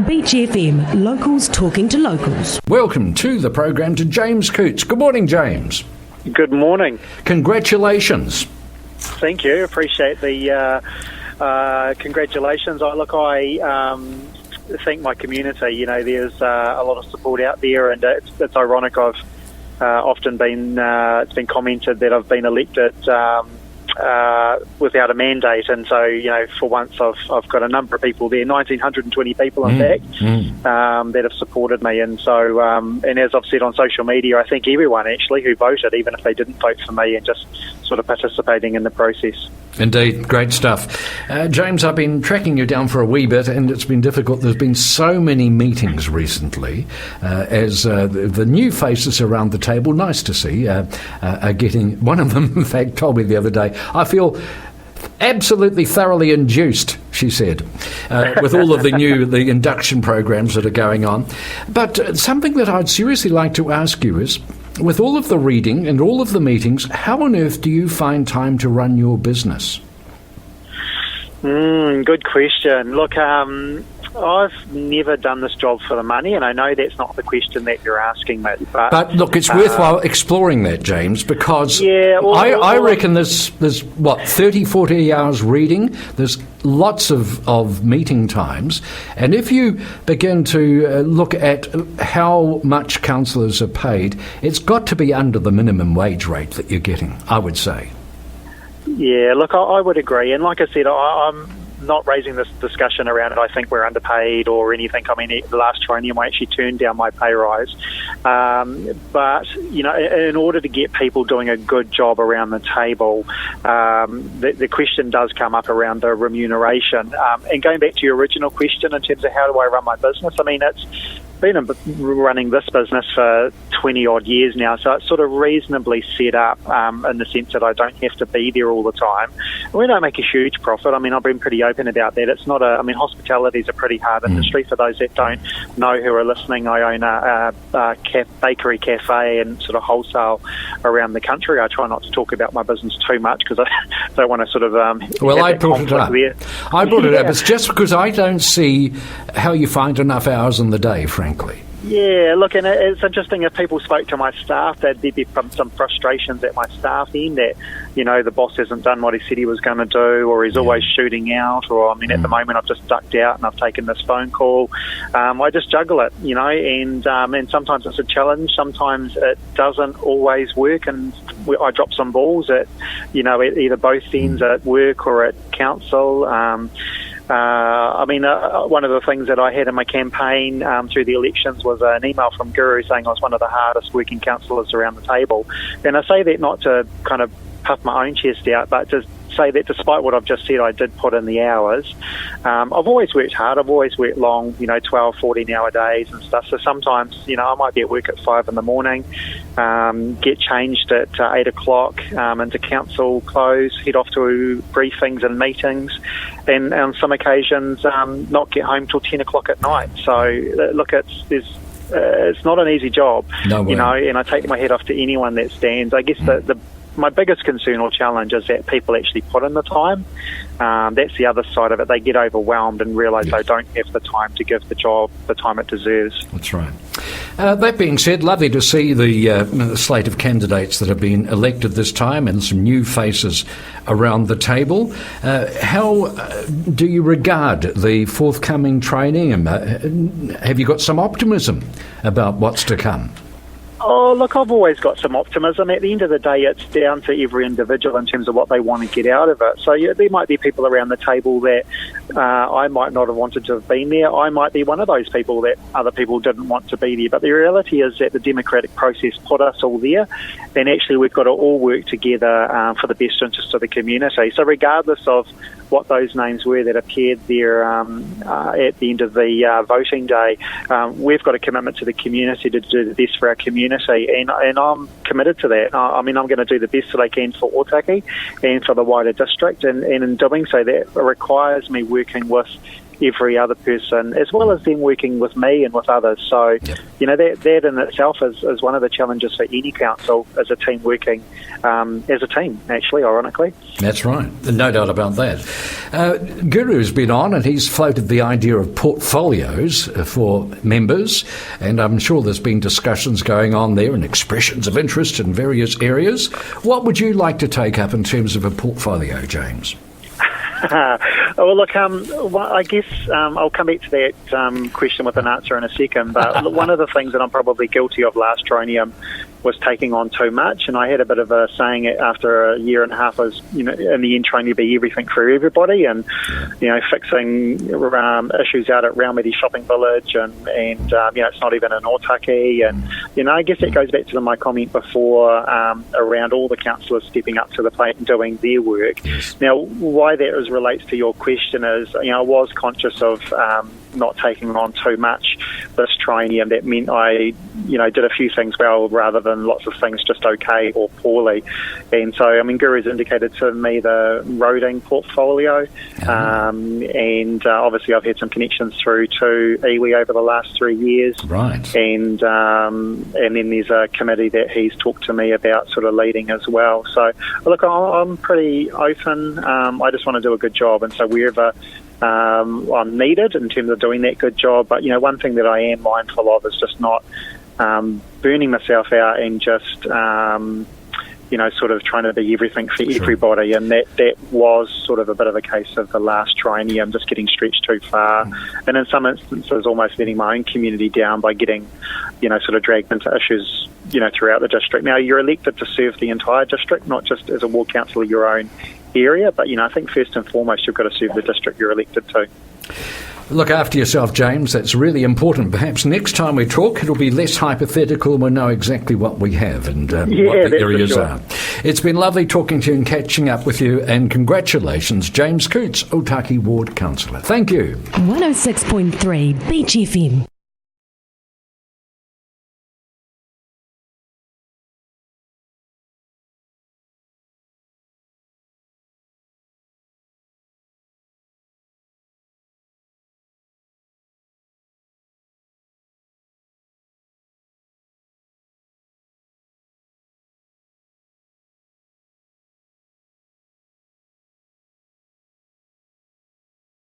Beach FM, locals talking to locals. Welcome to the program to James Cootes. Good morning, James. Good morning. Congratulations. Thank you. Appreciate the congratulations. I thank my community. You know, there's a lot of support out there, and it's ironic. I've often been it's been commented that I've been elected without a mandate, and so, you know, for once I've got a number of people there, 1,920 people in fact, that have supported me, and so and as I've said on social media, I thank everyone actually who voted, even if they didn't vote for me, and just sort of participating in the process. Indeed, great stuff. James, I've been tracking you down for a wee bit, and it's been difficult. There's been so many meetings recently as the new faces around the table, nice to see, are getting... One of them, in fact, told me the other day, I feel absolutely thoroughly induced, she said, with all of the induction programs that are going on. But something that I'd seriously like to ask you is, with all of the reading and all of the meetings, how on earth do you find time to run your business? Good question. Look, I've never done this job for the money, and I know that's not the question that you're asking me. But look, it's worthwhile exploring that, James, because I reckon there's 30, 40 hours reading, there's lots of meeting times, and if you begin to look at how much councillors are paid, it's got to be under the minimum wage rate that you're getting, I would say. Yeah, look, I would agree, and like I said, I'm not raising this discussion around it. I think we're underpaid or anything. I mean, the last triennium I actually turned down my pay rise. But, you know, in order to get people doing a good job around the table, the question does come up around the remuneration. And going back to your original question in terms of how do I run my business, I mean, it's been running this business for 20 odd years now, so it's sort of reasonably set up in the sense that I don't have to be there all the time. We don't make a huge profit. I mean, I've been pretty open about that. It's not hospitality is a pretty hard industry. For those that don't know who are listening, I own a bakery cafe and sort of wholesale around the country. I try not to talk about my business too much because I don't want to sort of I brought it up. I brought it up. It's just because I don't see how you find enough hours in the day, frankly. Yeah, look, and it's interesting, if people spoke to my staff, there'd be some frustrations at my staff end that, you know, the boss hasn't done what he said he was going to do, or he's always shooting out, or, I mean, at the moment I've just ducked out and I've taken this phone call. I just juggle it, you know, and sometimes it's a challenge, sometimes it doesn't always work, and I drop some balls at, you know, at either both ends, at work or at council. One of the things that I had in my campaign through the elections was an email from Guru saying I was one of the hardest working councillors around the table. And I say that not to kind of puff my own chest out, but to say that despite what I've just said, I did put in the hours. I've always worked hard. I've always worked long, you know, 12, 14-hour days and stuff. So sometimes, you know, I might be at work at 5 in the morning, get changed at 8 o'clock into council close, head off to briefings and meetings, and on some occasions not get home till 10 o'clock at night. So, look, it's not an easy job, you know, and I take my hat off to anyone that stands. I guess my biggest concern or challenge is that people actually put in the time. That's the other side of it. They get overwhelmed and realise they don't have the time to give the job the time it deserves. That's right. That being said, lovely to see the slate of candidates that have been elected this time and some new faces around the table. How do you regard the forthcoming training? Have you got some optimism about what's to come? Oh, look, I've always got some optimism. At the end of the day, it's down to every individual in terms of what they want to get out of it. So there might be people around the table that I might not have wanted to have been there. I might be one of those people that other people didn't want to be there. But the reality is that the democratic process put us all there, and actually we've got to all work together for the best interest of the community. So regardless of what those names were that appeared there at the end of the voting day, we've got a commitment to the community to do the best for our community, and I'm committed to that. I mean, I'm going to do the best that I can for Otaki and for the wider district, and in doing so, that requires me working with every other person, as well as them working with me and with others. So, that in itself is one of the challenges for any council, as a team working as a team, actually, ironically. That's right. No doubt about that. Guru's been on and he's floated the idea of portfolios for members, and I'm sure there's been discussions going on there and expressions of interest in various areas. What would you like to take up in terms of a portfolio, James? Well, look, I guess I'll come back to that question with an answer in a second, but one of the things that I'm probably guilty of last Tronium was taking on too much, and I had a bit of a saying after a year and a half was, in the end trying to be everything for everybody, and fixing issues out at Raumati Shopping Village, and it's not even an Otaki, and I guess it goes back to my comment before around all the councillors stepping up to the plate and doing their work. Now, why that relates to your question is, I was conscious of not taking on too much this training. That meant I, did a few things well rather than lots of things just okay or poorly. And so, Guru's indicated to me the roading portfolio, and obviously I've had some connections through to iwi over the last 3 years. Right. And then there's a committee that he's talked to me about sort of leading as well. So, look, I'm pretty open. I just want to do a good job, and so wherever I'm needed in terms of doing that good job. But, one thing that I am mindful of is just not burning myself out and just, sort of trying to be everything for everybody. And that was sort of a bit of a case of the last triennium, just getting stretched too far. And in some instances, almost letting my own community down by getting, sort of dragged into issues, throughout the district. Now, you're elected to serve the entire district, not just as a ward councillor your own area, but I think first and foremost you've got to serve the district you're elected to. Look after yourself, James. That's really important. Perhaps next time we talk it'll be less hypothetical and we'll know exactly what we have and what the areas are. It's been lovely talking to you and catching up with you, and congratulations, James Cootes, Otaki Ward Councilor. Thank you. 106.3 Beach FM.